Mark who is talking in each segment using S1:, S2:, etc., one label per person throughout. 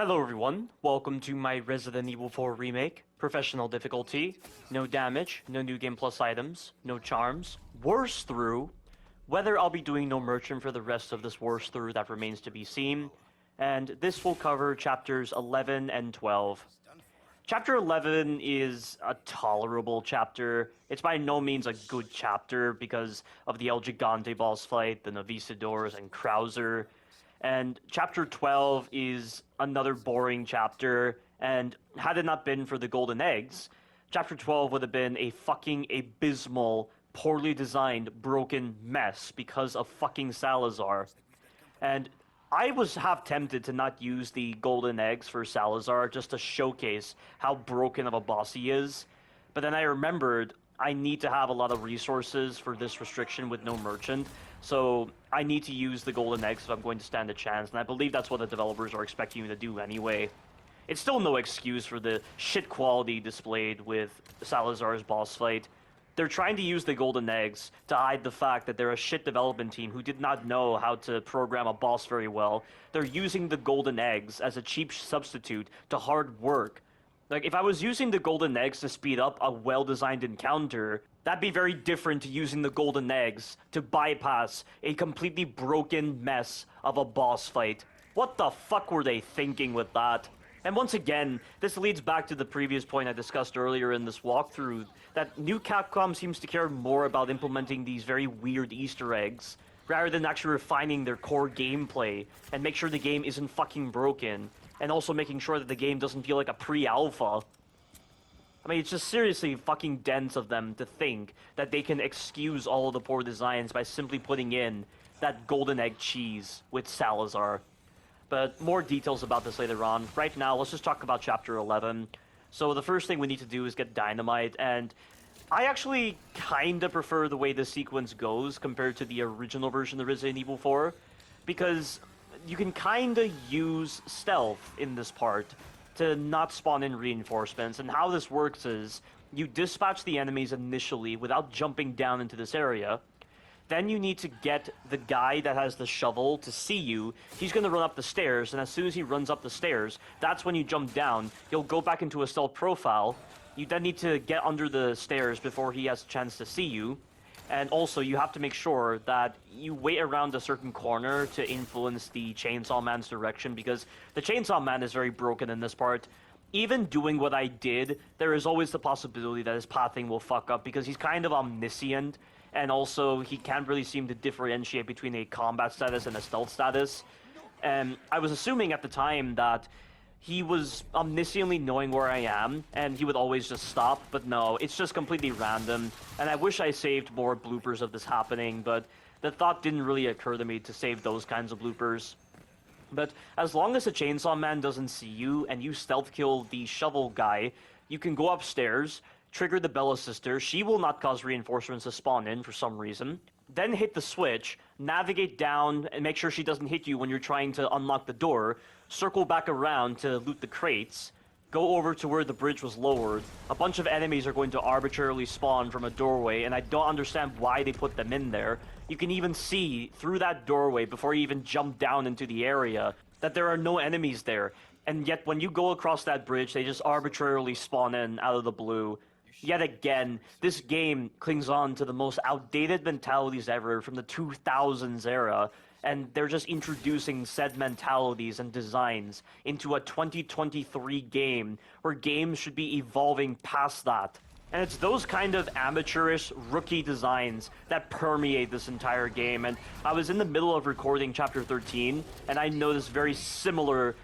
S1: Hello everyone, welcome to my Resident Evil 4 Remake. Professional difficulty, no damage, no new game plus items, no charms, worse through. Whether I'll be doing no merchant for the rest of this worse through that remains to be seen. And this will cover chapters 11 and 12. Chapter 11 is a tolerable chapter. It's by no means a good chapter because of the El Gigante boss fight, the Navisadors, and Krauser. And chapter 12 is another boring chapter, and had it not been for the golden eggs, chapter 12 would have been a fucking abysmal, poorly designed, broken mess because of fucking Salazar. And I was half tempted to not use the golden eggs for Salazar just to showcase how broken of a boss he is, but then I remembered I need to have a lot of resources for this restriction with no merchant, so I need to use the golden eggs if I'm going to stand a chance, and I believe that's what the developers are expecting you to do anyway. It's still no excuse for the shit quality displayed with Salazar's boss fight. They're trying to use the golden eggs to hide the fact that they're a shit development team who did not know how to program a boss very well. They're using the golden eggs as a cheap substitute to hard work. Like, if I was using the golden eggs to speed up a well-designed encounter, that'd be very different to using the golden eggs to bypass a completely broken mess of a boss fight. What the fuck were they thinking with that? And once again, this leads back to the previous point I discussed earlier in this walkthrough, that new Capcom seems to care more about implementing these very weird Easter eggs, rather than actually refining their core gameplay, and make sure the game isn't fucking broken, and also making sure that the game doesn't feel like a pre-alpha. I mean, it's just seriously fucking dense of them to think that they can excuse all of the poor designs by simply putting in that golden egg cheese with Salazar. But more details about this later on. Right now, let's just talk about Chapter 11. So the first thing we need to do is get Dynamite, and I actually kinda prefer the way the sequence goes compared to the original version of Resident Evil 4, because you can kinda use stealth in this part to not spawn in reinforcements, and how this works is you dispatch the enemies initially without jumping down into this area. Then you need to get the guy that has the shovel to see you. He's going to run up the stairs, and as soon as he runs up the stairs, that's when you jump down. He'll go back into a stealth profile. You then need to get under the stairs before he has a chance to see you. And also, you have to make sure that you wait around a certain corner to influence the Chainsaw Man's direction, because the Chainsaw Man is very broken in this part. Even doing what I did, there is always the possibility that his pathing will fuck up, because he's kind of omniscient, and also he can't really seem to differentiate between a combat status and a stealth status. And I was assuming at the time that he was omnisciently knowing where I am, and he would always just stop, but no, it's just completely random, and I wish I saved more bloopers of this happening, but the thought didn't really occur to me to save those kinds of bloopers. But as long as the Chainsaw Man doesn't see you, and you stealth kill the shovel guy, you can go upstairs, trigger the Bella Sister. She will not cause reinforcements to spawn in for some reason. Then hit the switch, navigate down, and make sure she doesn't hit you when you're trying to unlock the door. Circle back around to loot the crates. Go over to where the bridge was lowered. A bunch of enemies are going to arbitrarily spawn from a doorway, and I don't understand why they put them in there. You can even see through that doorway before you even jump down into the area that there are no enemies there. And yet when you go across that bridge, they just arbitrarily spawn in out of the blue. Yet again, this game clings on to the most outdated mentalities ever from the 2000s era, and they're just introducing said mentalities and designs into a 2023 game where games should be evolving past that. And it's those kind of amateurish rookie designs that permeate this entire game. And I was in the middle of recording Chapter 13, and I noticed very similar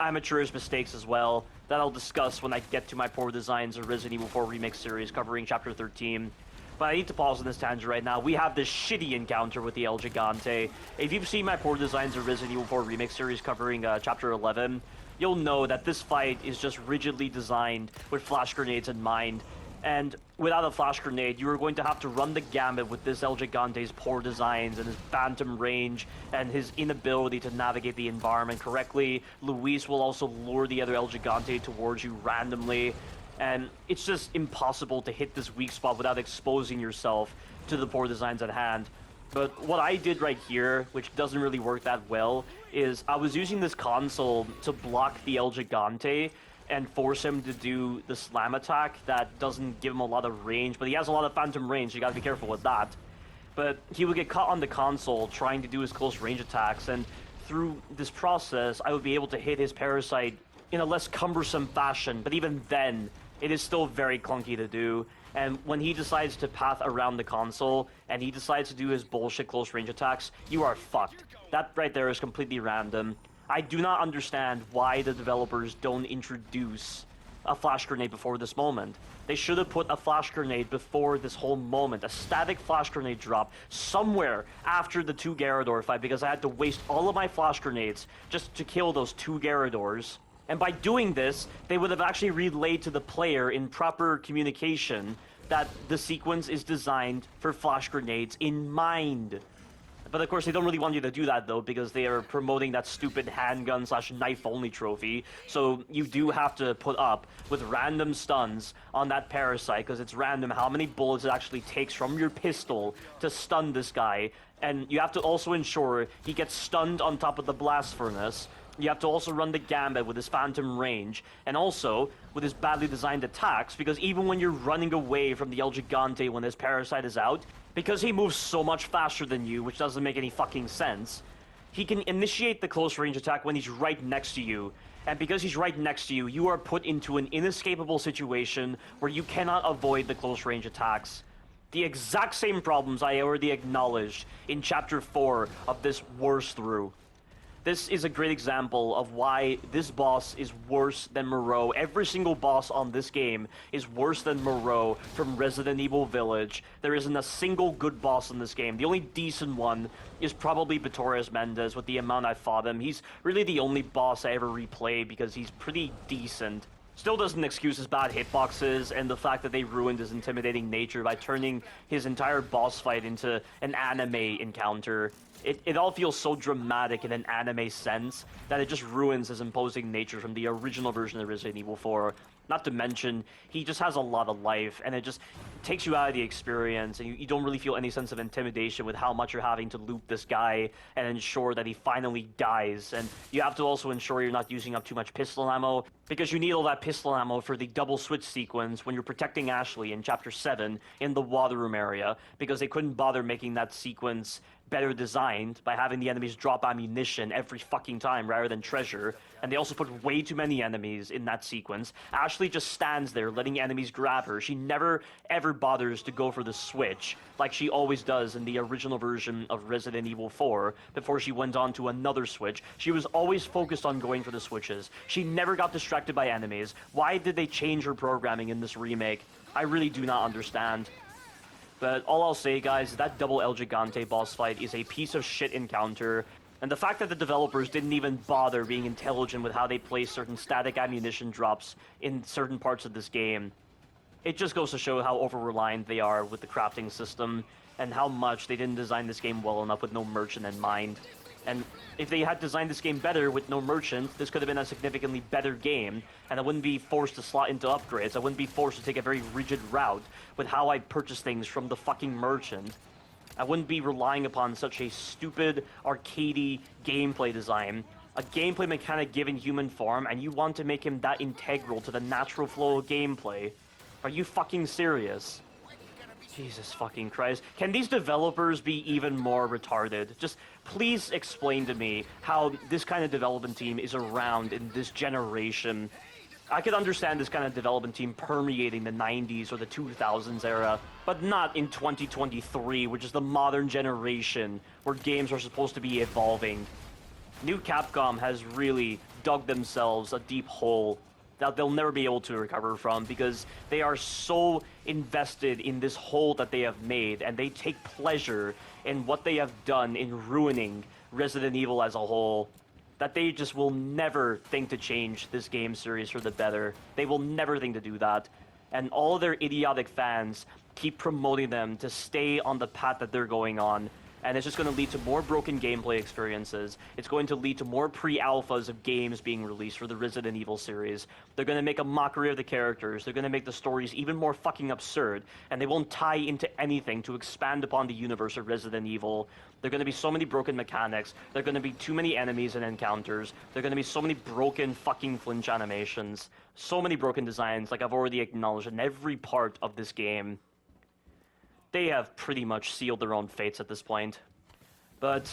S1: amateurish mistakes as well that I'll discuss when I get to my poor designs of Resident Evil 4 Remake series covering Chapter 13. But I need to pause on this tangent right now. We have this shitty encounter with the El Gigante. If you've seen my poor designs of Resident Evil 4 Remake series covering Chapter 11, you'll know that this fight is just rigidly designed with flash grenades in mind. And without a flash grenade, you are going to have to run the gamut with this El Gigante's poor designs and his phantom range and his inability to navigate the environment correctly. Luis will also lure the other El Gigante towards you randomly, and it's just impossible to hit this weak spot without exposing yourself to the poor designs at hand. But what I did right here, which doesn't really work that well, is I was using this console to block the El Gigante and force him to do the slam attack that doesn't give him a lot of range, but he has a lot of phantom range, so you gotta be careful with that. But he would get caught on the console trying to do his close range attacks, and through this process, I would be able to hit his parasite in a less cumbersome fashion, but even then, it is still very clunky to do. And when he decides to path around the console, and he decides to do his bullshit close range attacks, you are fucked. That right there is completely random. I do not understand why the developers don't introduce a flash grenade before this moment. They should have put a flash grenade before this whole moment, a static flash grenade drop somewhere after the 2 Gyarados fight, because I had to waste all of my flash grenades just to kill those 2 Gyarados. And by doing this, they would have actually relayed to the player in proper communication that the sequence is designed for flash grenades in mind. But of course, they don't really want you to do that, though, because they are promoting that stupid handgun/knife-only trophy. So you do have to put up with random stuns on that parasite, because it's random how many bullets it actually takes from your pistol to stun this guy. And you have to also ensure he gets stunned on top of the blast furnace. You have to also run the gambit with his phantom range, and also with his badly designed attacks, because even when you're running away from the El Gigante when his parasite is out, because he moves so much faster than you, which doesn't make any fucking sense, he can initiate the close range attack when he's right next to you. And because he's right next to you, you are put into an inescapable situation where you cannot avoid the close range attacks. The exact same problems I already acknowledged in Chapter 4 of this Worse Through. This is a great example of why this boss is worse than Moreau. Every single boss on this game is worse than Moreau from Resident Evil Village. There isn't a single good boss in this game. The only decent one is probably Vittorius Mendez with the amount I fought him. He's really the only boss I ever replayed because he's pretty decent. Still doesn't excuse his bad hitboxes and the fact that they ruined his intimidating nature by turning his entire boss fight into an anime encounter. It all feels so dramatic in an anime sense that it just ruins his imposing nature from the original version of Resident Evil 4. Not to mention, he just has a lot of life, and it just takes you out of the experience, and you don't really feel any sense of intimidation with how much you're having to loop this guy and ensure that he finally dies. And you have to also ensure you're not using up too much pistol ammo, because you need all that pistol ammo for the double switch sequence when you're protecting Ashley in Chapter 7 in the water room area, because they couldn't bother making that sequence better designed by having the enemies drop ammunition every fucking time rather than treasure, and they also put way too many enemies in that sequence. Ashley just stands there letting enemies grab her. She never ever bothers to go for the switch like she always does in the original version of Resident Evil 4 before she went on to another switch. She was always focused on going for the switches. She never got distracted by enemies. Why did they change her programming in this remake? I really do not understand. But all I'll say, guys, is that double El Gigante boss fight is a piece of shit encounter. And the fact that the developers didn't even bother being intelligent with how they place certain static ammunition drops in certain parts of this game, it just goes to show how over-reliant they are with the crafting system and how much they didn't design this game well enough with no merchant in mind. And if they had designed this game better with no merchant, this could have been a significantly better game, and I wouldn't be forced to slot into upgrades. I wouldn't be forced to take a very rigid route with how I purchase things from the fucking merchant. I wouldn't be relying upon such a stupid, arcadey gameplay design, a gameplay mechanic given human form, and you want to make him that integral to the natural flow of gameplay. Are you fucking serious? Jesus fucking Christ. Can these developers be even more retarded? Just please explain to me how this kind of development team is around in this generation. I could understand this kind of development team permeating the 90s or the 2000s era, but not in 2023, which is the modern generation where games are supposed to be evolving. New Capcom has really dug themselves a deep hole that they'll never be able to recover from, because they are so invested in this hole that they have made, and they take pleasure in what they have done in ruining Resident Evil as a whole, that they just will never think to change this game series for the better. They will never think to do that. And all their idiotic fans keep promoting them to stay on the path that they're going on, And it's just going to lead to more broken gameplay experiences. It's going to lead to more pre-alphas of games being released for the Resident Evil series. They're going to make a mockery of the characters. They're going to make the stories even more fucking absurd. And they won't tie into anything to expand upon the universe of Resident Evil. There are going to be so many broken mechanics. There are going to be too many enemies and encounters. There are going to be so many broken fucking flinch animations. So many broken designs, like I've already acknowledged, in every part of this game. They have pretty much sealed their own fates at this point. But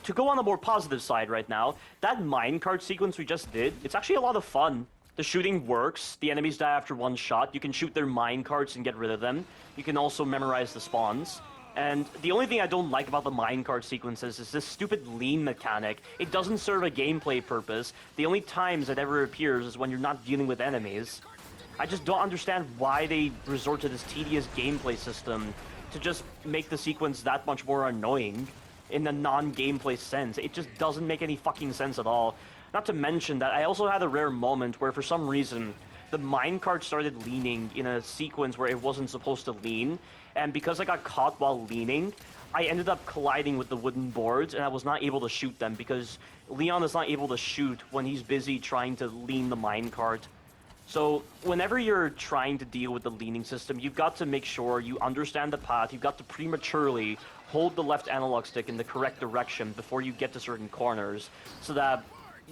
S1: to go on the more positive side right now, that minecart sequence we just did, it's actually a lot of fun. The shooting works, the enemies die after one shot, you can shoot their minecarts and get rid of them. You can also memorize the spawns. And the only thing I don't like about the minecart sequences is this stupid lean mechanic. It doesn't serve a gameplay purpose. The only times it ever appears is when you're not dealing with enemies. I just don't understand why they resort to this tedious gameplay system to just make the sequence that much more annoying in a non-gameplay sense. It just doesn't make any fucking sense at all. Not to mention that I also had a rare moment where for some reason the minecart started leaning in a sequence where it wasn't supposed to lean, and because I got caught while leaning, I ended up colliding with the wooden boards and I was not able to shoot them because Leon is not able to shoot when he's busy trying to lean the minecart. So, whenever you're trying to deal with the leaning system, you've got to make sure you understand the path, you've got to prematurely hold the left analog stick in the correct direction before you get to certain corners, so that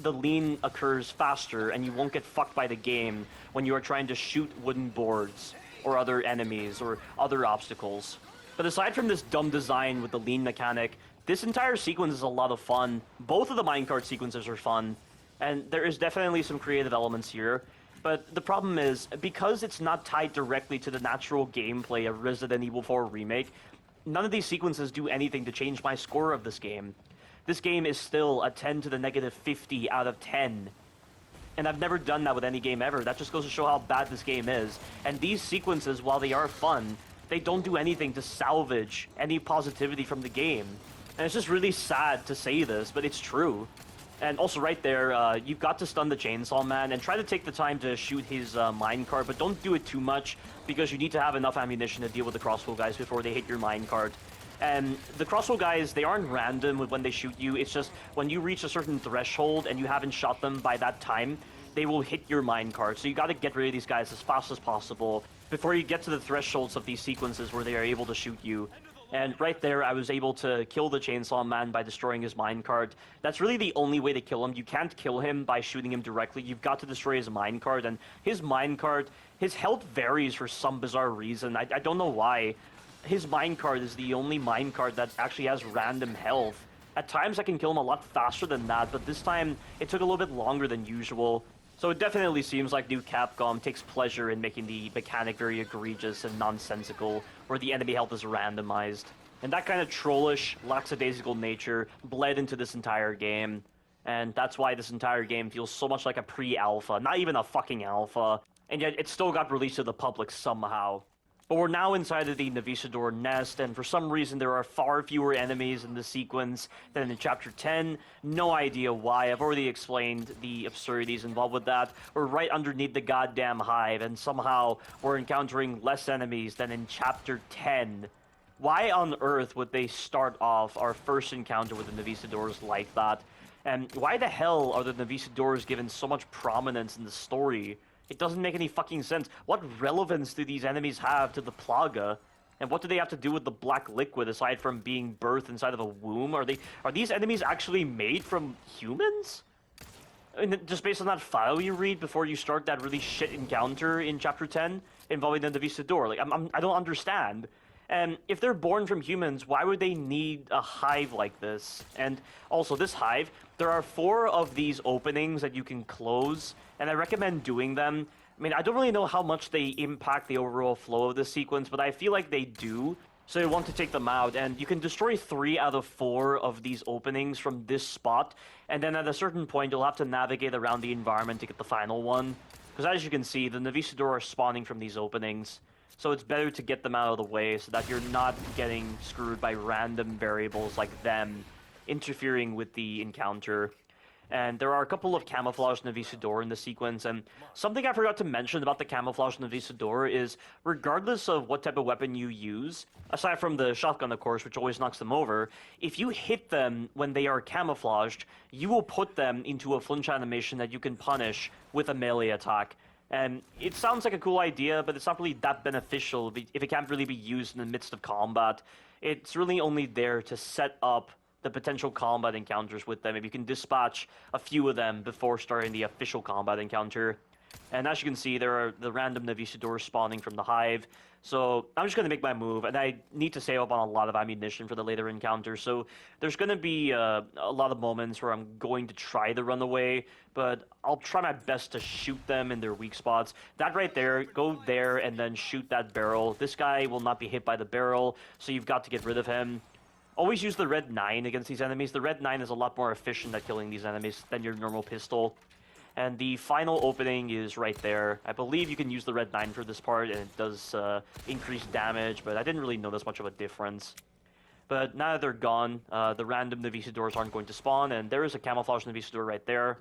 S1: the lean occurs faster and you won't get fucked by the game when you are trying to shoot wooden boards or other enemies or other obstacles. But aside from this dumb design with the lean mechanic, this entire sequence is a lot of fun. Both of the minecart sequences are fun, and there is definitely some creative elements here. But the problem is, because it's not tied directly to the natural gameplay of Resident Evil 4 Remake, none of these sequences do anything to change my score of this game. This game is still a 10 to the negative 50 out of 10. And I've never done that with any game ever. That just goes to show how bad this game is. And these sequences, while they are fun, they don't do anything to salvage any positivity from the game. And it's just really sad to say this, but it's true. And also right there, you've got to stun the Chainsaw Man and try to take the time to shoot his minecart, but don't do it too much because you need to have enough ammunition to deal with the crossbow guys before they hit your minecart. And the crossbow guys, they aren't random when they shoot you. It's just when you reach a certain threshold and you haven't shot them by that time, they will hit your minecart. So you got to get rid of these guys as fast as possible before you get to the thresholds of these sequences where they are able to shoot you. And right there, I was able to kill the Chainsaw Man by destroying his minecart. That's really the only way to kill him. You can't kill him by shooting him directly. You've got to destroy his minecart, and his minecart, his health varies for some bizarre reason. I don't know why. His minecart is the only minecart that actually has random health. At times I can kill him a lot faster than that, but this time it took a little bit longer than usual. So it definitely seems like new Capcom takes pleasure in making the mechanic very egregious and nonsensical, where the enemy health is randomized. And that kind of trollish, lackadaisical nature bled into this entire game. And that's why this entire game feels so much like a pre-alpha, not even a fucking alpha. And yet it still got released to the public somehow. But we're now inside of the Navisador nest, and for some reason there are far fewer enemies in the sequence than in Chapter 10. No idea why. I've already explained the absurdities involved with that. We're right underneath the goddamn hive, and somehow we're encountering less enemies than in Chapter 10. Why on earth would they start off our first encounter with the Navisadors like that? And why the hell are the Navisadors given so much prominence in the story? It doesn't make any fucking sense. What relevance do these enemies have to the Plaga? And what do they have to do with the black liquid aside from being birthed inside of a womb? Are these enemies actually made from humans? I mean, just based on that file you read before you start that really shit encounter in Chapter 10 involving the Navisador. Like, I don't understand. And if they're born from humans, why would they need a hive like this? And also, this hive, there are 4 of these openings that you can close, and I recommend doing them. I mean, I don't really know how much they impact the overall flow of the sequence, but I feel like they do. So you want to take them out, and you can destroy 3 out of 4 of these openings from this spot, and then at a certain point, you'll have to navigate around the environment to get the final one. Because as you can see, the Navisador are spawning from these openings. So it's better to get them out of the way so that you're not getting screwed by random variables like them interfering with the encounter. And there are a couple of camouflage Navisador in the sequence, and something I forgot to mention about the camouflage Navisador is, regardless of what type of weapon you use, aside from the shotgun of course, which always knocks them over, if you hit them when they are camouflaged, you will put them into a flinch animation that you can punish with a melee attack. And it sounds like a cool idea, but it's not really that beneficial if it can't really be used in the midst of combat. It's really only there to set up the potential combat encounters with them, if you can dispatch a few of them before starting the official combat encounter. And as you can see, there are the random Navisadors spawning from the hive. So I'm just going to make my move, and I need to save up on a lot of ammunition for the later encounters. So there's going to be a lot of moments where I'm going to try to run away, but I'll try my best to shoot them in their weak spots. That right there, go there and then shoot that barrel. This guy will not be hit by the barrel, so you've got to get rid of him. Always use the red 9 against these enemies. The red 9 is a lot more efficient at killing these enemies than your normal pistol. And the final opening is right there. I believe you can use the red 9 for this part, and it does increase damage, but I didn't really notice much of a difference. But now that they're gone, the random Navisadors aren't going to spawn, and there is a camouflage Navisador right there.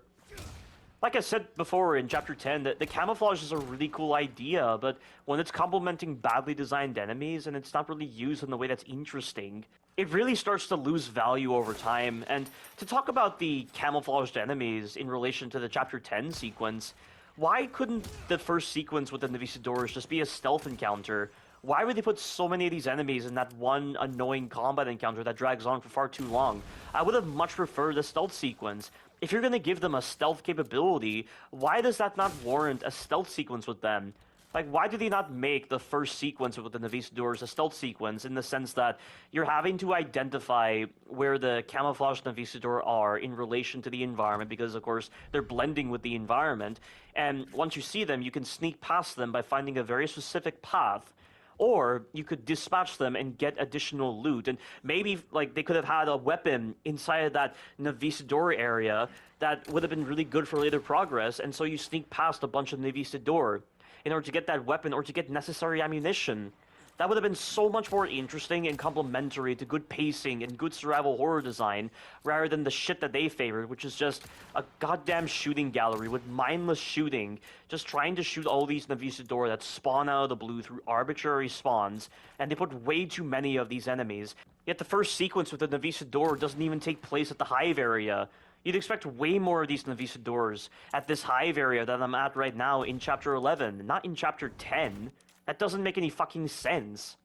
S1: Like I said before in Chapter 10, the camouflage is a really cool idea, but when it's complementing badly designed enemies and it's not really used in the way that's interesting, it really starts to lose value over time. And to talk about the camouflaged enemies in relation to the Chapter 10 sequence, why couldn't the first sequence with the Navisadors just be a stealth encounter? Why would they put so many of these enemies in that one annoying combat encounter that drags on for far too long? I would have much preferred the stealth sequence. If you're going to give them a stealth capability, why does that not warrant a stealth sequence with them? Like, why do they not make the first sequence with the Navisadors a stealth sequence, in the sense that you're having to identify where the camouflage Navisador are in relation to the environment, because of course they're blending with the environment, and once you see them you can sneak past them by finding a very specific path. Or you could dispatch them and get additional loot. And maybe like they could have had a weapon inside of that Navisador area that would have been really good for later progress, and so you sneak past a bunch of Navisador in order to get that weapon or to get necessary ammunition. That would have been so much more interesting and complementary to good pacing and good survival horror design, rather than the shit that they favored, which is just a goddamn shooting gallery with mindless shooting, just trying to shoot all these Navisador that spawn out of the blue through arbitrary spawns, and they put way too many of these enemies. Yet the first sequence with the Navisador doesn't even take place at the hive area. You'd expect way more of these Navisadors at this hive area that I'm at right now in Chapter 11, not in Chapter 10. That doesn't make any fucking sense.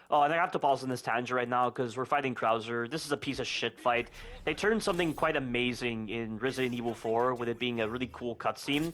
S1: Oh, and I have to pause on this tangent right now because we're fighting Krauser. This is a piece of shit fight. They turned something quite amazing in Resident Evil 4, with it being a really cool cutscene,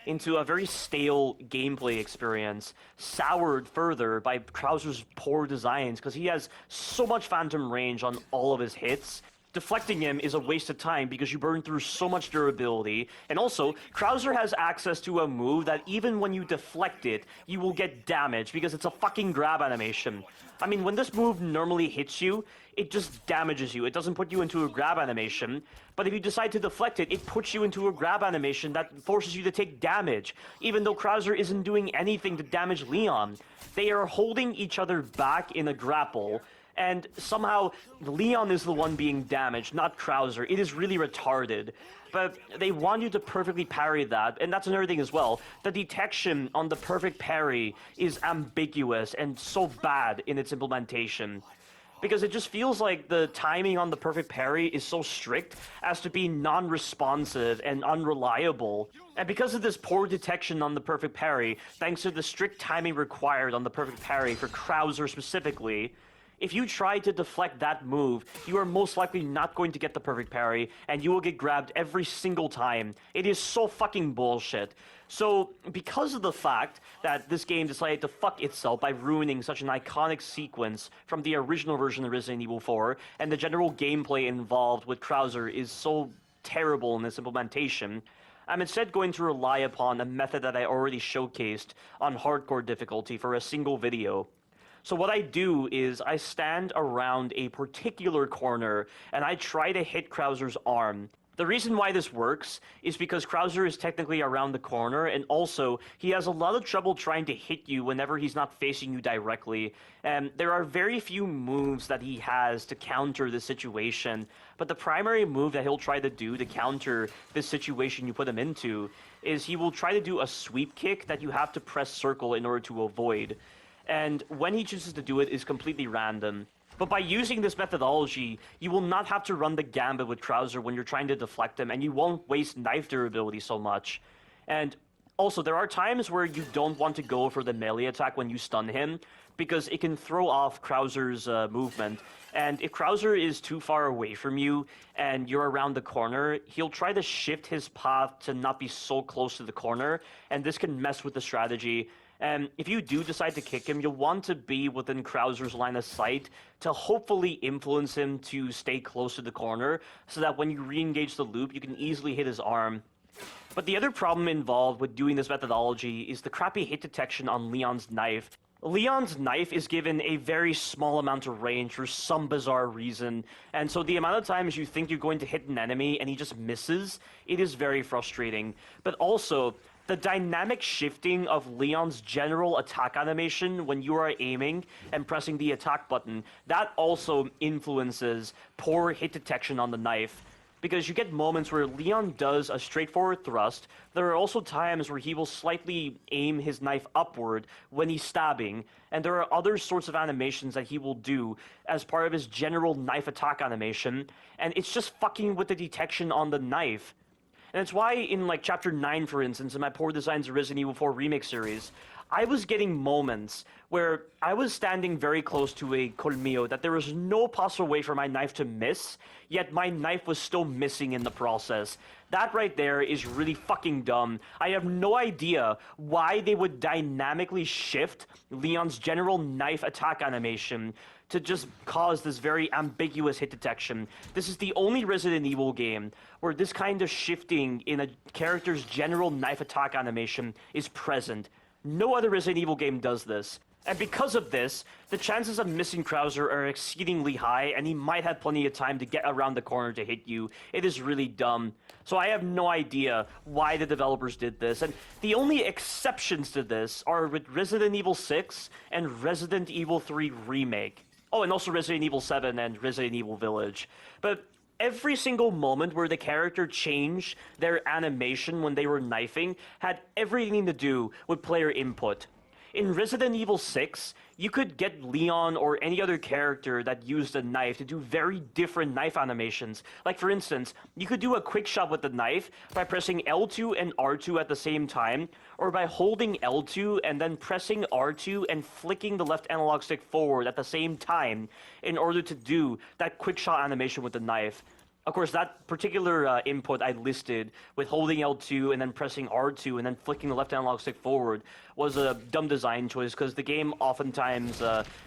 S1: into a very stale gameplay experience, soured further by Krauser's poor designs, because he has so much phantom range on all of his hits. Deflecting him is a waste of time because you burn through so much durability, and also, Krauser has access to a move that even when you deflect it, you will get damage because it's a fucking grab animation. I mean, when this move normally hits you, it just damages you. It doesn't put you into a grab animation, but if you decide to deflect it, it puts you into a grab animation that forces you to take damage, even though Krauser isn't doing anything to damage Leon. They are holding each other back in a grapple, and somehow Leon is the one being damaged, not Krauser. It is really retarded. But they want you to perfectly parry that, and that's another thing as well. The detection on the perfect parry is ambiguous and so bad in its implementation, because it just feels like the timing on the perfect parry is so strict as to be non-responsive and unreliable. And because of this poor detection on the perfect parry, thanks to the strict timing required on the perfect parry for Krauser specifically, if you try to deflect that move, you are most likely not going to get the perfect parry, and you will get grabbed every single time. It is so fucking bullshit. So, because of the fact that this game decided to fuck itself by ruining such an iconic sequence from the original version of Resident Evil 4, and the general gameplay involved with Krauser is so terrible in this implementation, I'm instead going to rely upon a method that I already showcased on hardcore difficulty for a single video. So what I do is I stand around a particular corner and I try to hit Krauser's arm. The reason why this works is because Krauser is technically around the corner, and also he has a lot of trouble trying to hit you whenever he's not facing you directly. And there are very few moves that he has to counter this situation, but the primary move that he'll try to do to counter this situation you put him into is he will try to do a sweep kick that you have to press circle in order to avoid. And when he chooses to do it is completely random. But by using this methodology, you will not have to run the gambit with Krauser when you're trying to deflect him, and you won't waste knife durability so much. And also, there are times where you don't want to go for the melee attack when you stun him, because it can throw off Krauser's movement. And if Krauser is too far away from you, and you're around the corner, he'll try to shift his path to not be so close to the corner, and this can mess with the strategy. And if you do decide to kick him, you'll want to be within Krauser's line of sight to hopefully influence him to stay close to the corner, so that when you re-engage the loop, you can easily hit his arm. But the other problem involved with doing this methodology is the crappy hit detection on Leon's knife. Leon's knife is given a very small amount of range for some bizarre reason, and so the amount of times you think you're going to hit an enemy and he just misses, it is very frustrating. But also, the dynamic shifting of Leon's general attack animation when you are aiming and pressing the attack button, that also influences poor hit detection on the knife. Because you get moments where Leon does a straightforward thrust, there are also times where he will slightly aim his knife upward when he's stabbing, and there are other sorts of animations that he will do as part of his general knife attack animation, and it's just fucking with the detection on the knife. And it's why in, like, Chapter 9, for instance, in my Poor Designs of Resident Evil 4 Remake series, I was getting moments where I was standing very close to a colmillo that there was no possible way for my knife to miss, yet my knife was still missing in the process. That right there is really fucking dumb. I have no idea why they would dynamically shift Leon's general knife attack animation to just cause this very ambiguous hit detection. This is the only Resident Evil game where this kind of shifting in a character's general knife attack animation is present. No other Resident Evil game does this. And because of this, the chances of missing Krauser are exceedingly high, and he might have plenty of time to get around the corner to hit you. It is really dumb. So I have no idea why the developers did this, and the only exceptions to this are with Resident Evil 6 and Resident Evil 3 Remake. Oh, and also Resident Evil 7 and Resident Evil Village. But every single moment where the character changed their animation when they were knifing had everything to do with player input. In Resident Evil 6, you could get Leon or any other character that used a knife to do very different knife animations. Like, for instance, you could do a quick shot with the knife by pressing L2 and R2 at the same time, or by holding L2 and then pressing R2 and flicking the left analog stick forward at the same time in order to do that quick shot animation with the knife. Of course, that particular input I listed with holding L2 and then pressing R2 and then flicking the left analog stick forward was a dumb design choice because the game oftentimes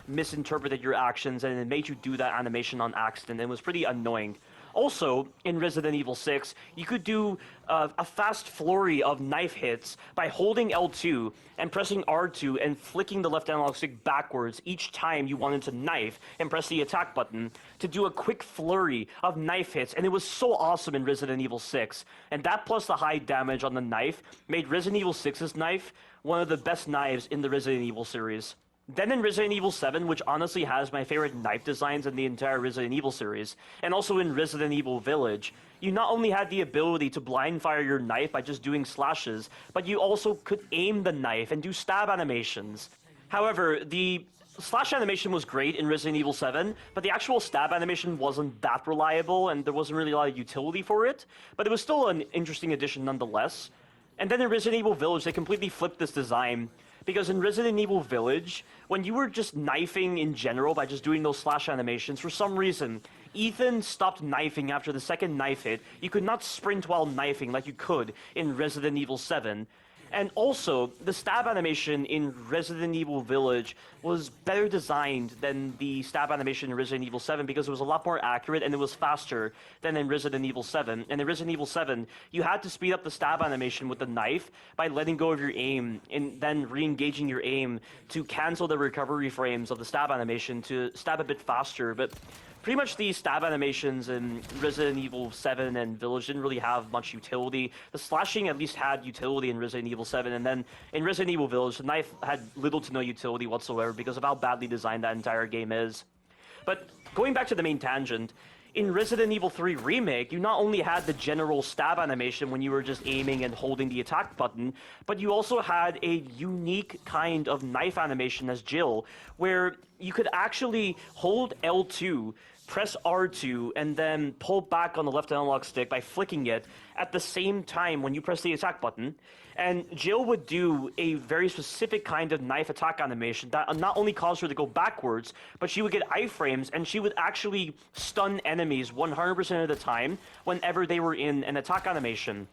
S1: misinterpreted your actions and it made you do that animation on accident. It was pretty annoying. Also, in Resident Evil 6, you could do a fast flurry of knife hits by holding L2 and pressing R2 and flicking the left analog stick backwards each time you wanted to knife and press the attack button to do a quick flurry of knife hits, and it was so awesome in Resident Evil 6. And that plus the high damage on the knife made Resident Evil 6's knife one of the best knives in the Resident Evil series. Then in Resident Evil 7, which honestly has my favorite knife designs in the entire Resident Evil series, and also in Resident Evil Village, you not only had the ability to blind fire your knife by just doing slashes, but you also could aim the knife and do stab animations. However, the slash animation was great in Resident Evil 7, but the actual stab animation wasn't that reliable, and there wasn't really a lot of utility for it, but it was still an interesting addition nonetheless. And then in Resident Evil Village, they completely flipped this design. Because in Resident Evil Village, when you were just knifing in general by just doing those slash animations, for some reason, Ethan stopped knifing after the second knife hit. You could not sprint while knifing like you could in Resident Evil 7. And also, the stab animation in Resident Evil Village was better designed than the stab animation in Resident Evil 7 because it was a lot more accurate and it was faster than in Resident Evil 7. And in Resident Evil 7, you had to speed up the stab animation with the knife by letting go of your aim and then re-engaging your aim to cancel the recovery frames of the stab animation to stab a bit faster. But pretty much the stab animations in Resident Evil 7 and Village didn't really have much utility. The slashing at least had utility in Resident Evil 7, and then in Resident Evil Village, the knife had little to no utility whatsoever because of how badly designed that entire game is. But going back to the main tangent, in Resident Evil 3 Remake, you not only had the general stab animation when you were just aiming and holding the attack button, but you also had a unique kind of knife animation as Jill, where you could actually hold L2, press R2, and then pull back on the left analog stick by flicking it at the same time when you press the attack button. And Jill would do a very specific kind of knife attack animation that not only caused her to go backwards, but she would get iframes and she would actually stun enemies 100% of the time whenever they were in an attack animation.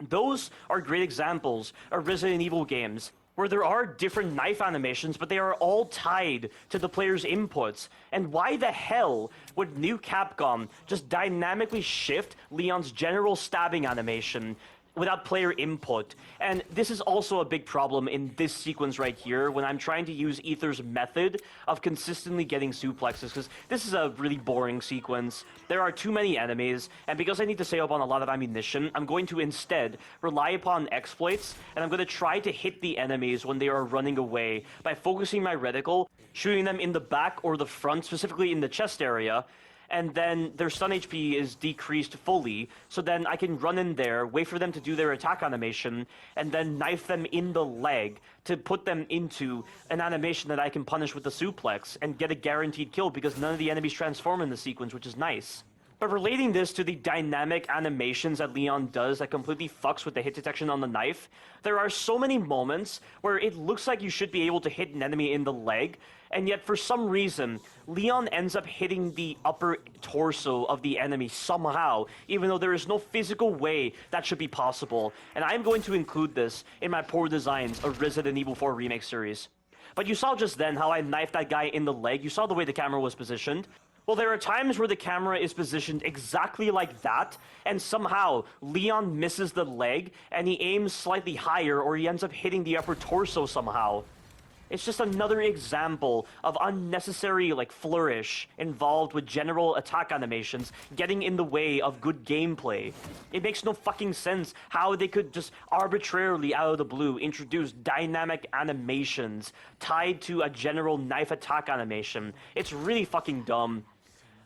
S1: Those are great examples of Resident Evil games where there are different knife animations, but they are all tied to the player's inputs. And why the hell would new Capcom just dynamically shift Leon's general stabbing animation without player input? And this is also a big problem in this sequence right here when I'm trying to use Ether's method of consistently getting suplexes, because this is a really boring sequence. There are too many enemies, and because I need to save up on a lot of ammunition, I'm going to instead rely upon exploits, and I'm going to try to hit the enemies when they are running away by focusing my reticle, shooting them in the back or the front, specifically in the chest area, and then their stun HP is decreased fully, so then I can run in there, wait for them to do their attack animation, and then knife them in the leg to put them into an animation that I can punish with the suplex and get a guaranteed kill because none of the enemies transform in the sequence, which is nice. But relating this to the dynamic animations that Leon does that completely fucks with the hit detection on the knife, there are so many moments where it looks like you should be able to hit an enemy in the leg, and yet for some reason, Leon ends up hitting the upper torso of the enemy somehow, even though there is no physical way that should be possible. And I'm going to include this in my poor designs of Resident Evil 4 Remake series. But you saw just then how I knifed that guy in the leg. You saw the way the camera was positioned. Well, there are times where the camera is positioned exactly like that, and somehow Leon misses the leg, and he aims slightly higher, or he ends up hitting the upper torso somehow. It's just another example of unnecessary, flourish involved with general attack animations getting in the way of good gameplay. It makes no fucking sense how they could just arbitrarily, out of the blue, introduce dynamic animations tied to a general knife attack animation. It's really fucking dumb.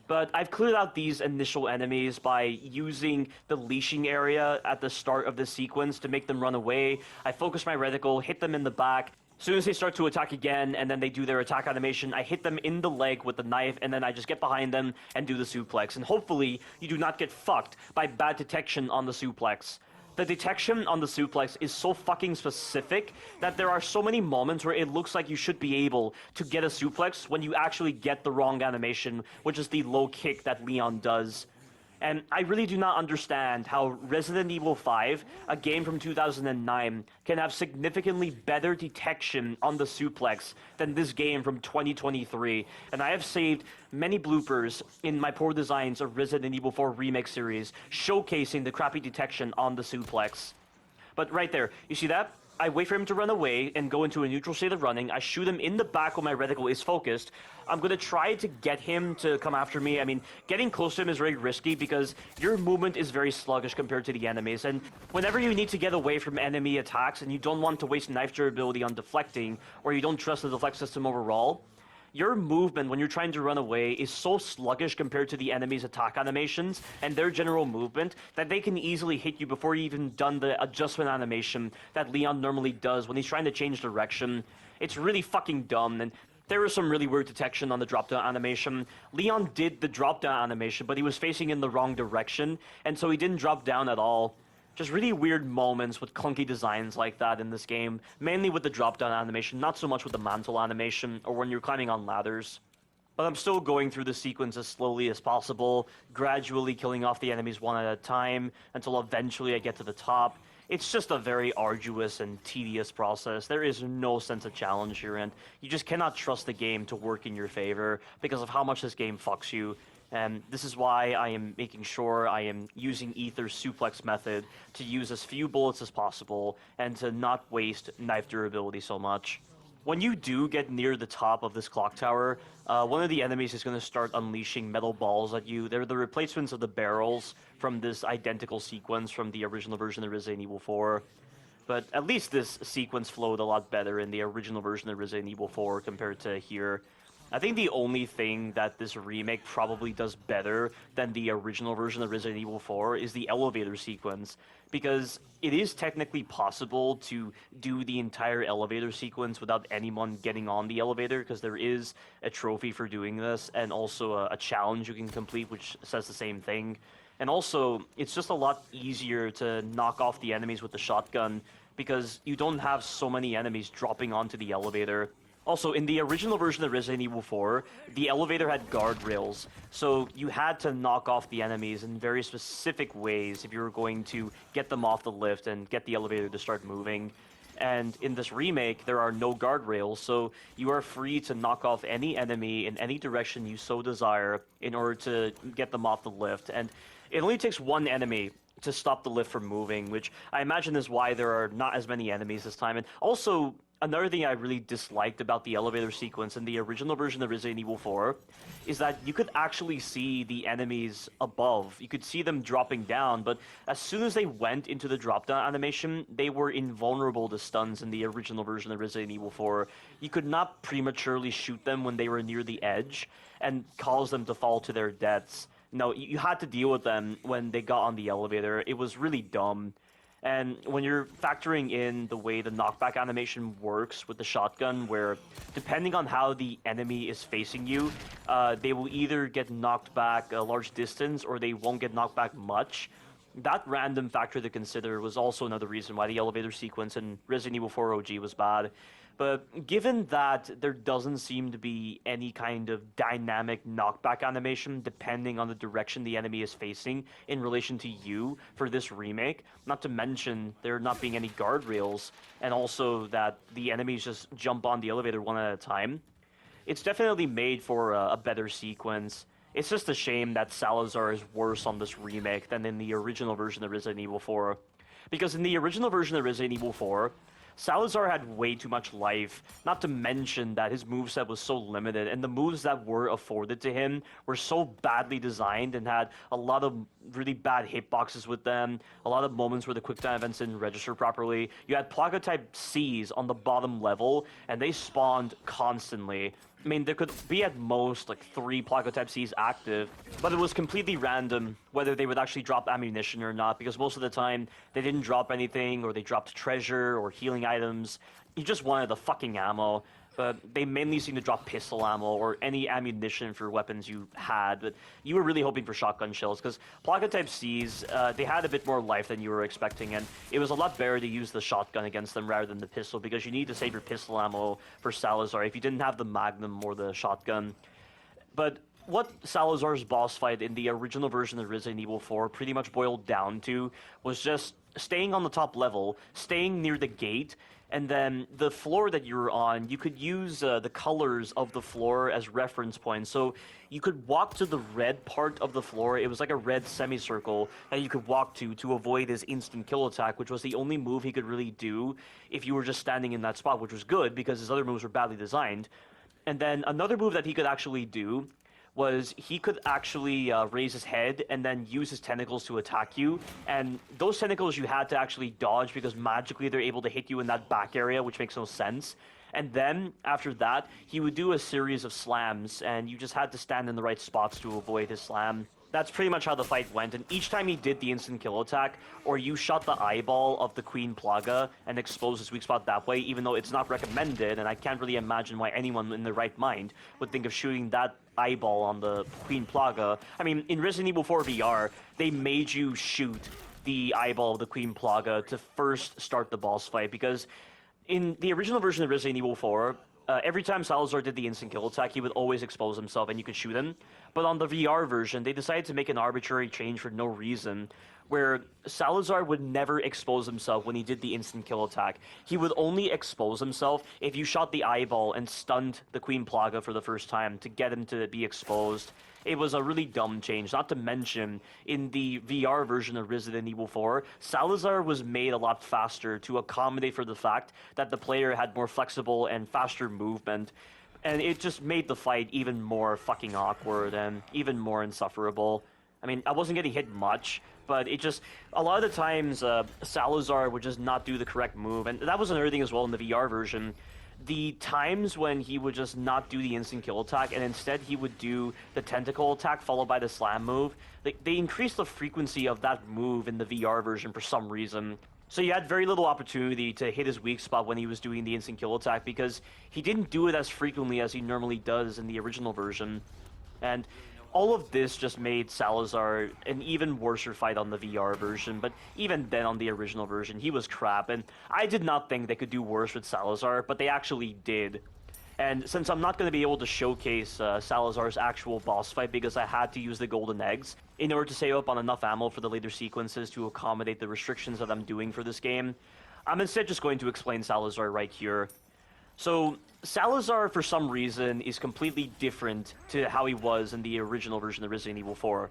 S1: But I've cleared out these initial enemies by using the leashing area at the start of the sequence to make them run away. I focus my reticle, hit them in the back. As soon as they start to attack again, and then they do their attack animation, I hit them in the leg with the knife, and then I just get behind them and do the suplex. And hopefully, you do not get fucked by bad detection on the suplex. The detection on the suplex is so fucking specific that there are so many moments where it looks like you should be able to get a suplex when you actually get the wrong animation, which is the low kick that Leon does. And I really do not understand how Resident Evil 5, a game from 2009, can have significantly better detection on the suplex than this game from 2023. And I have saved many bloopers in my poor designs of Resident Evil 4 Remake series, showcasing the crappy detection on the suplex. But right there, you see that? I wait for him to run away and go into a neutral state of running. I shoot him in the back when my reticle is focused. I'm going to try to get him to come after me. I mean, getting close to him is very risky because your movement is very sluggish compared to the enemies. And whenever you need to get away from enemy attacks and you don't want to waste knife durability on deflecting, or you don't trust the deflect system overall, your movement when you're trying to run away is so sluggish compared to the enemy's attack animations and their general movement that they can easily hit you before you've even done the adjustment animation that Leon normally does when he's trying to change direction. It's really fucking dumb, and there was some really weird detection on the drop-down animation. Leon did the drop-down animation, but he was facing in the wrong direction, and so he didn't drop down at all. Just really weird moments with clunky designs like that in this game, mainly with the drop-down animation, not so much with the mantle animation or when you're climbing on ladders. But I'm still going through the sequence as slowly as possible, gradually killing off the enemies one at a time, until eventually I get to the top. It's just a very arduous and tedious process. There is no sense of challenge here, and you just cannot trust the game to work in your favor because of how much this game fucks you. And this is why I am making sure I am using Ether's suplex method to use as few bullets as possible and to not waste knife durability so much. when you do get near the top of this clock tower, one of the enemies is going to start unleashing metal balls at you. They're the replacements of the barrels from this identical sequence from the original version of Resident Evil 4. But at least this sequence flowed a lot better in the original version of Resident Evil 4 compared to here. I think the only thing that this remake probably does better than the original version of Resident Evil 4 is the elevator sequence, because it is technically possible to do the entire elevator sequence without anyone getting on the elevator, because there is a trophy for doing this, and also a challenge you can complete which says the same thing. And also, it's just a lot easier to knock off the enemies with the shotgun, because you don't have so many enemies dropping onto the elevator. Also, in the original version of Resident Evil 4, the elevator had guardrails, so you had to knock off the enemies in very specific ways if you were going to get them off the lift and get the elevator to start moving. And in this remake, there are no guardrails, so you are free to knock off any enemy in any direction you so desire in order to get them off the lift. And it only takes one enemy to stop the lift from moving, which I imagine is why there are not as many enemies this time. And also, another thing I really disliked about the elevator sequence in the original version of Resident Evil 4 is that you could actually see the enemies above. You could see them dropping down, but as soon as they went into the drop-down animation, they were invulnerable to stuns in the original version of Resident Evil 4. You could not prematurely shoot them when they were near the edge and cause them to fall to their deaths. No, you had to deal with them when they got on the elevator. It was really dumb. And when you're factoring in the way the knockback animation works with the shotgun, where depending on how the enemy is facing you, they will either get knocked back a large distance or they won't get knocked back much. That random factor to consider was also another reason why the elevator sequence in Resident Evil 4 OG was bad. But given that there doesn't seem to be any kind of dynamic knockback animation depending on the direction the enemy is facing in relation to you for this remake, not to mention there not being any guardrails, and also that the enemies just jump on the elevator one at a time, it's definitely made for a better sequence. It's just a shame that Salazar is worse on this remake than in the original version of Resident Evil 4. Because in the original version of Resident Evil 4, Salazar had way too much life, not to mention that his moveset was so limited, and the moves that were afforded to him were so badly designed and had a lot of really bad hitboxes with them, a lot of moments where the quicktime events didn't register properly. You had Plaga type Cs on the bottom level, and they spawned constantly. I mean, there could be at most like 3 Plaga type Cs active, but it was completely random whether they would actually drop ammunition or not, because most of the time they didn't drop anything, or they dropped treasure or healing items. You just wanted the fucking ammo. But they mainly seem to drop pistol ammo or any ammunition for weapons you had. But you were really hoping for shotgun shells, because Plaga Type Cs, they had a bit more life than you were expecting, and it was a lot better to use the shotgun against them rather than the pistol, because you need to save your pistol ammo for Salazar if you didn't have the Magnum or the shotgun. But what Salazar's boss fight in the original version of Resident Evil 4 pretty much boiled down to was just staying on the top level, staying near the gate, and then the floor that you were on, you could use the colors of the floor as reference points. So you could walk to the red part of the floor. It was like a red semicircle that you could walk to avoid his instant kill attack, which was the only move he could really do if you were just standing in that spot, which was good because his other moves were badly designed. And then another move that he could actually do was he could actually raise his head and then use his tentacles to attack you. And those tentacles you had to actually dodge because magically they're able to hit you in that back area, which makes no sense. And then, after that, he would do a series of slams, and you just had to stand in the right spots to avoid his slam. That's pretty much how the fight went, and each time he did the instant kill attack, or you shot the eyeball of the Queen Plaga and exposed his weak spot that way, even though it's not recommended, and I can't really imagine why anyone in their right mind would think of shooting that eyeball on the Queen Plaga. I mean, in Resident Evil 4 VR, they made you shoot the eyeball of the Queen Plaga to first start the boss fight, because in the original version of Resident Evil 4, every time Salazar did the instant kill attack, he would always expose himself and you could shoot him. But on the VR version, they decided to make an arbitrary change for no reason, where Salazar would never expose himself when he did the instant kill attack. He would only expose himself if you shot the eyeball and stunned the Queen Plaga for the first time to get him to be exposed. It was a really dumb change, not to mention, in the VR version of Resident Evil 4, Salazar was made a lot faster to accommodate for the fact that the player had more flexible and faster movement. And it just made the fight even more fucking awkward and even more insufferable. I mean, I wasn't getting hit much, but it just, a lot of the times, Salazar would just not do the correct move, and that was another thing as well in the VR version. The times when he would just not do the instant kill attack, and instead he would do the tentacle attack followed by the slam move, they increased the frequency of that move in the VR version for some reason. So you had very little opportunity to hit his weak spot when he was doing the instant kill attack, because he didn't do it as frequently as he normally does in the original version. And all of this just made Salazar an even worser fight on the VR version, but even then on the original version, he was crap, and I did not think they could do worse with Salazar, but they actually did. And since I'm not going to be able to showcase Salazar's actual boss fight because I had to use the golden eggs in order to save up on enough ammo for the later sequences to accommodate the restrictions that I'm doing for this game, I'm instead just going to explain Salazar right here. So, Salazar, for some reason, is completely different to how he was in the original version of Resident Evil 4.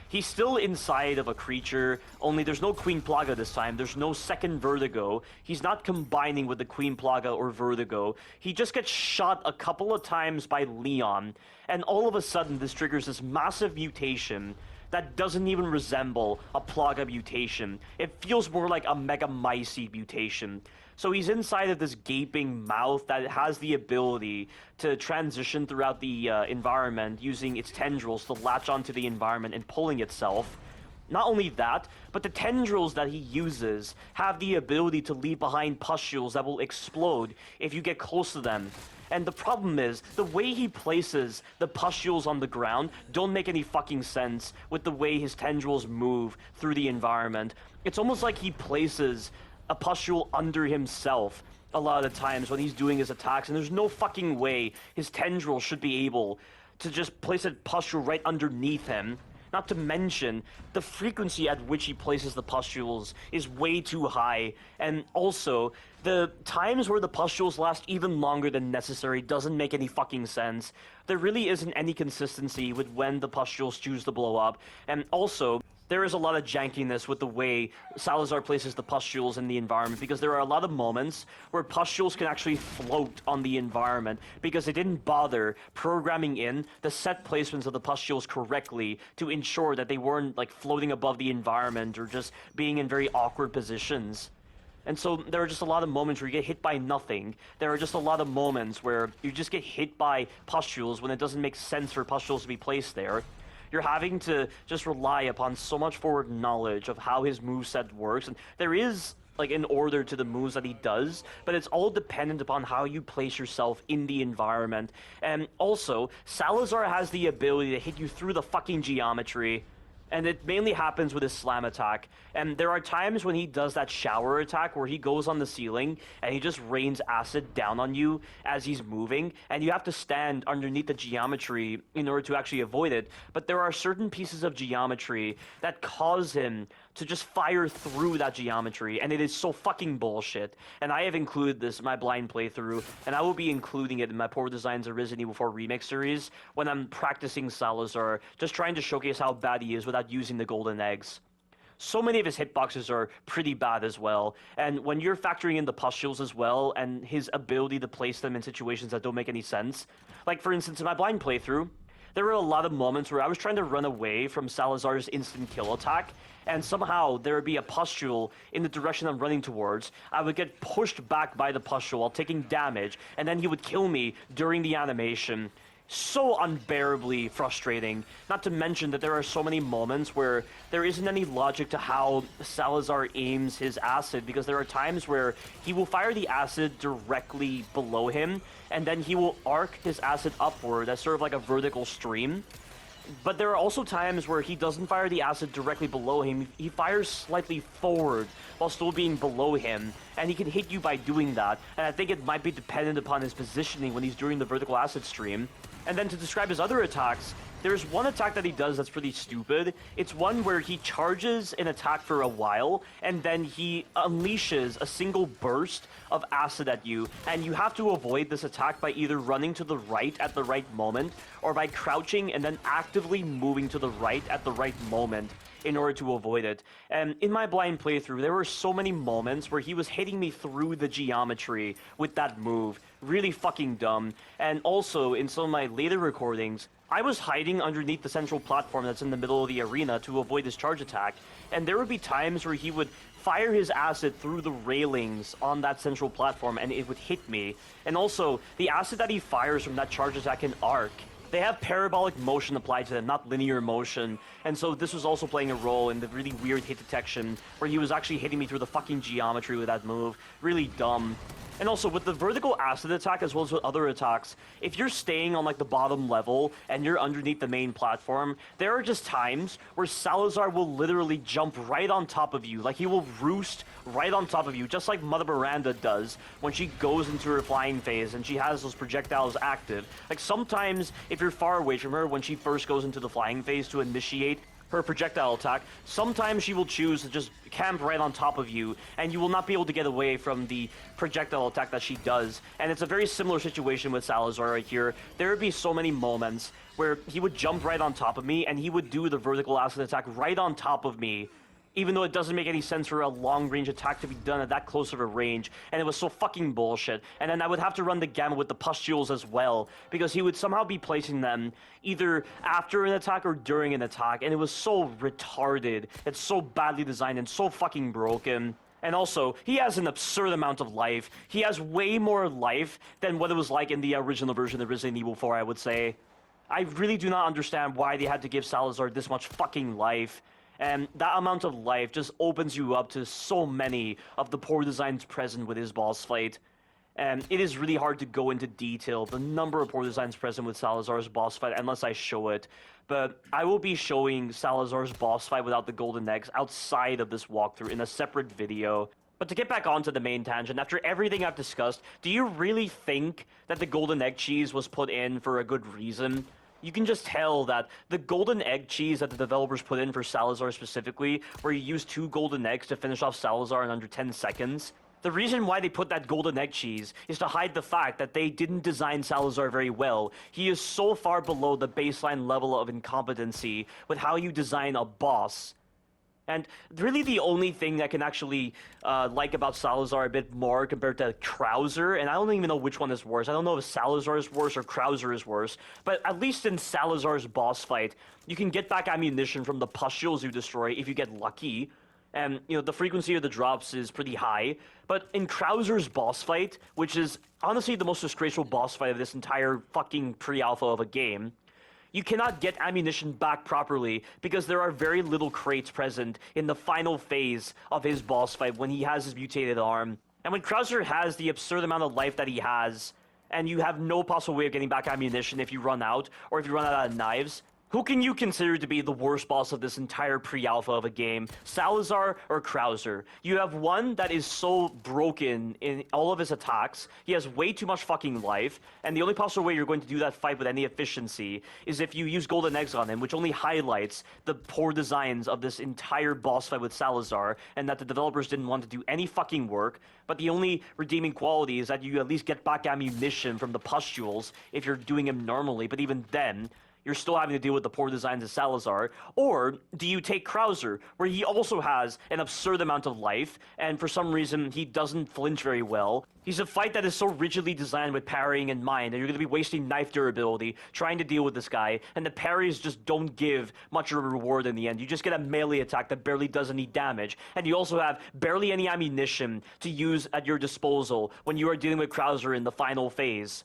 S1: He's still inside of a creature, only there's no Queen Plaga this time, there's no second Vertigo, he's not combining with the Queen Plaga or Vertigo, he just gets shot a couple of times by Leon, and all of a sudden this triggers this massive mutation that doesn't even resemble a Plaga mutation. It feels more like a Mega Mycete mutation. So he's inside of this gaping mouth that has the ability to transition throughout the environment using its tendrils to latch onto the environment and pulling itself. Not only that, but the tendrils that he uses have the ability to leave behind pustules that will explode if you get close to them. And the problem is, the way he places the pustules on the ground don't make any fucking sense with the way his tendrils move through the environment. It's almost like he places a pustule under himself a lot of the times when he's doing his attacks, and there's no fucking way his tendrils should be able to just place a pustule right underneath him. Not to mention, the frequency at which he places the pustules is way too high, and also, the times where the pustules last even longer than necessary doesn't make any fucking sense. There really isn't any consistency with when the pustules choose to blow up, and also, there is a lot of jankiness with the way Salazar places the pustules in the environment, because there are a lot of moments where pustules can actually float on the environment because they didn't bother programming in the set placements of the pustules correctly to ensure that they weren't like floating above the environment or just being in very awkward positions. And so there are just a lot of moments where you get hit by nothing. There are just a lot of moments where you just get hit by pustules when it doesn't make sense for pustules to be placed there. You're having to just rely upon so much forward knowledge of how his moveset works, and there is like an order to the moves that he does, but it's all dependent upon how you place yourself in the environment. And also, Salazar has the ability to hit you through the fucking geometry, and it mainly happens with his slam attack. And there are times when he does that shower attack where he goes on the ceiling and he just rains acid down on you as he's moving, and you have to stand underneath the geometry in order to actually avoid it. But there are certain pieces of geometry that cause him to just fire through that geometry, and it is so fucking bullshit. And I have included this in my blind playthrough, and I will be including it in my Poor Designs of Resident Evil 4 Remake series when I'm practicing Salazar, just trying to showcase how bad he is without using the golden eggs. So many of his hitboxes are pretty bad as well, and when you're factoring in the pustules as well, and his ability to place them in situations that don't make any sense, like for instance in my blind playthrough, there were a lot of moments where I was trying to run away from Salazar's instant kill attack, and somehow there would be a pustule in the direction I'm running towards. I would get pushed back by the pustule while taking damage, and then he would kill me during the animation. So unbearably frustrating. Not to mention that there are so many moments where there isn't any logic to how Salazar aims his acid, because there are times where he will fire the acid directly below him, and then he will arc his acid upward as sort of like a vertical stream. But there are also times where he doesn't fire the acid directly below him, he fires slightly forward while still being below him, and he can hit you by doing that, and I think it might be dependent upon his positioning when he's doing the vertical acid stream. And then to describe his other attacks, there's one attack that he does that's pretty stupid. It's one where he charges an attack for a while, and then he unleashes a single burst of acid at you, and you have to avoid this attack by either running to the right at the right moment, or by crouching and then actively moving to the right at the right moment in order to avoid it. And in my blind playthrough, there were so many moments where he was hitting me through the geometry with that move. Really fucking dumb. And also, in some of my later recordings, I was hiding underneath the central platform that's in the middle of the arena to avoid his charge attack, and there would be times where he would fire his acid through the railings on that central platform and it would hit me. And also, the acid that he fires from that charge attack can arc. They have parabolic motion applied to them, not linear motion. And so this was also playing a role in the really weird hit detection where he was actually hitting me through the fucking geometry with that move. Really dumb. And also, with the vertical acid attack as well as with other attacks, if you're staying on like the bottom level and you're underneath the main platform, there are just times where Salazar will literally jump right on top of you. Like, he will roost right on top of you, just like Mother Miranda does when she goes into her flying phase and she has those projectiles active. Like, sometimes, if you're far away from her when she first goes into the flying phase to initiate her projectile attack, sometimes she will choose to just camp right on top of you, and you will not be able to get away from the projectile attack that she does. And it's a very similar situation with Salazar right here. There would be so many moments where he would jump right on top of me, and he would do the vertical acid attack right on top of me, even though it doesn't make any sense for a long-range attack to be done at that close of a range, and it was so fucking bullshit. And then I would have to run the gamut with the pustules as well, because he would somehow be placing them either after an attack or during an attack, and it was so retarded. It's so badly designed and so fucking broken. And also, he has an absurd amount of life. He has way more life than what it was like in the original version of Resident Evil 4, I would say. I really do not understand why they had to give Salazar this much fucking life. And that amount of life just opens you up to so many of the poor designs present with his boss fight. And it is really hard to go into detail the number of poor designs present with Salazar's boss fight unless I show it. But I will be showing Salazar's boss fight without the golden eggs outside of this walkthrough in a separate video. But to get back onto the main tangent, after everything I've discussed, do you really think that the golden egg cheese was put in for a good reason? You can just tell that the golden egg cheese that the developers put in for Salazar specifically, where you use 2 golden eggs to finish off Salazar in under 10 seconds, the reason why they put that golden egg cheese is to hide the fact that they didn't design Salazar very well. He is so far below the baseline level of incompetency with how you design a boss. And really the only thing that I can actually like about Salazar a bit more compared to Krauser, and I don't even know which one is worse. I don't know if Salazar is worse or Krauser is worse, but at least in Salazar's boss fight, you can get back ammunition from the pustules you destroy if you get lucky. And, you know, the frequency of the drops is pretty high. But in Krauser's boss fight, which is honestly the most disgraceful boss fight of this entire fucking pre-alpha of a game, you cannot get ammunition back properly because there are very little crates present in the final phase of his boss fight when he has his mutated arm. And when Krauser has the absurd amount of life that he has, and you have no possible way of getting back ammunition if you run out, or if you run out of knives, who can you consider to be the worst boss of this entire pre-alpha of a game? Salazar or Krauser? You have one that is so broken in all of his attacks, he has way too much fucking life, and the only possible way you're going to do that fight with any efficiency is if you use golden eggs on him, which only highlights the poor designs of this entire boss fight with Salazar, and that the developers didn't want to do any fucking work, but the only redeeming quality is that you at least get back ammunition from the pustules if you're doing him normally, but even then, you're still having to deal with the poor designs of Salazar. Or do you take Krauser, where he also has an absurd amount of life, and for some reason he doesn't flinch very well. He's a fight that is so rigidly designed with parrying in mind that you're going to be wasting knife durability trying to deal with this guy, and the parries just don't give much of a reward in the end. You just get a melee attack that barely does any damage, and you also have barely any ammunition to use at your disposal when you are dealing with Krauser in the final phase.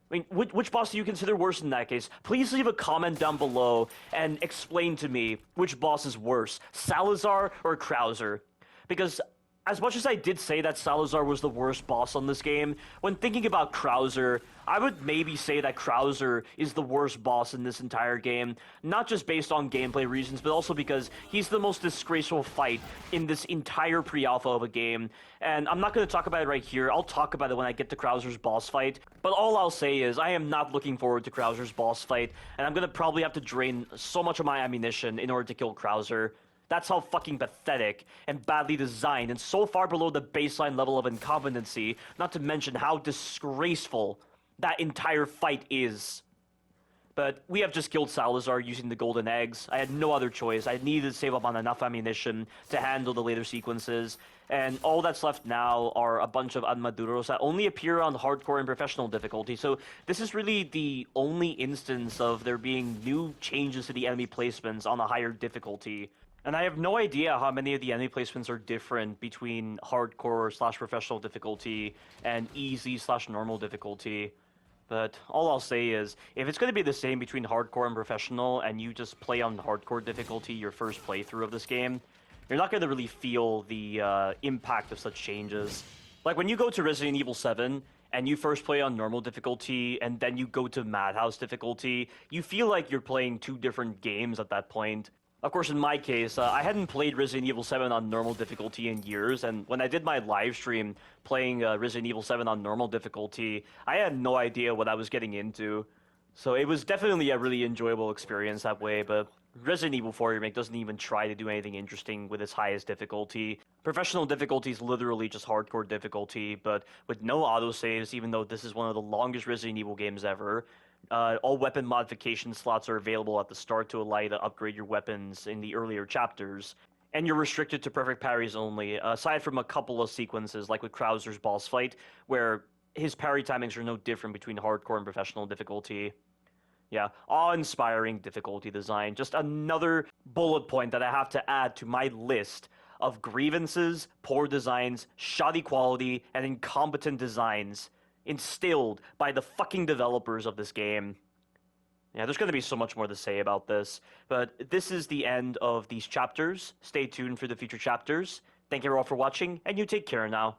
S1: I mean, which boss do you consider worse in that case? Please leave a comment down below and explain to me which boss is worse, Salazar or Krauser. Because as much as I did say that Salazar was the worst boss on this game, when thinking about Krauser, I would maybe say that Krauser is the worst boss in this entire game, not just based on gameplay reasons, but also because he's the most disgraceful fight in this entire pre-alpha of a game. And I'm not going to talk about it right here, I'll talk about it when I get to Krauser's boss fight, but all I'll say is I am not looking forward to Krauser's boss fight, and I'm going to probably have to drain so much of my ammunition in order to kill Krauser. That's how fucking pathetic and badly designed and so far below the baseline level of incompetency, not to mention how disgraceful that entire fight is. But we have just killed Salazar using the golden eggs. I had no other choice. I needed to save up on enough ammunition to handle the later sequences. And all that's left now are a bunch of Armaduros that only appear on hardcore and professional difficulty. So this is really the only instance of there being new changes to the enemy placements on a higher difficulty. And I have no idea how many of the enemy placements are different between hardcore/professional difficulty and easy/normal difficulty. But all I'll say is, if it's going to be the same between hardcore and professional, and you just play on hardcore difficulty your first playthrough of this game, you're not going to really feel the impact of such changes. Like when you go to Resident Evil 7, and you first play on normal difficulty, and then you go to Madhouse difficulty, you feel like you're playing two different games at that point. Of course, in my case, I hadn't played Resident Evil 7 on normal difficulty in years, and when I did my live stream playing Resident Evil 7 on normal difficulty, I had no idea what I was getting into. So it was definitely a really enjoyable experience that way, but Resident Evil 4 Remake doesn't even try to do anything interesting with its highest difficulty. Professional difficulty is literally just hardcore difficulty, but with no autosaves, even though this is one of the longest Resident Evil games ever. All weapon modification slots are available at the start to allow you to upgrade your weapons in the earlier chapters. And you're restricted to perfect parries only, aside from a couple of sequences, like with Krauser's boss fight, where his parry timings are no different between hardcore and professional difficulty. Yeah, awe-inspiring difficulty design. Just another bullet point that I have to add to my list of grievances, poor designs, shoddy quality, and incompetent designs instilled by the fucking developers of this game. Yeah, there's going to be so much more to say about this, but this is the end of these chapters. Stay tuned for the future chapters. Thank you all for watching, and you take care now.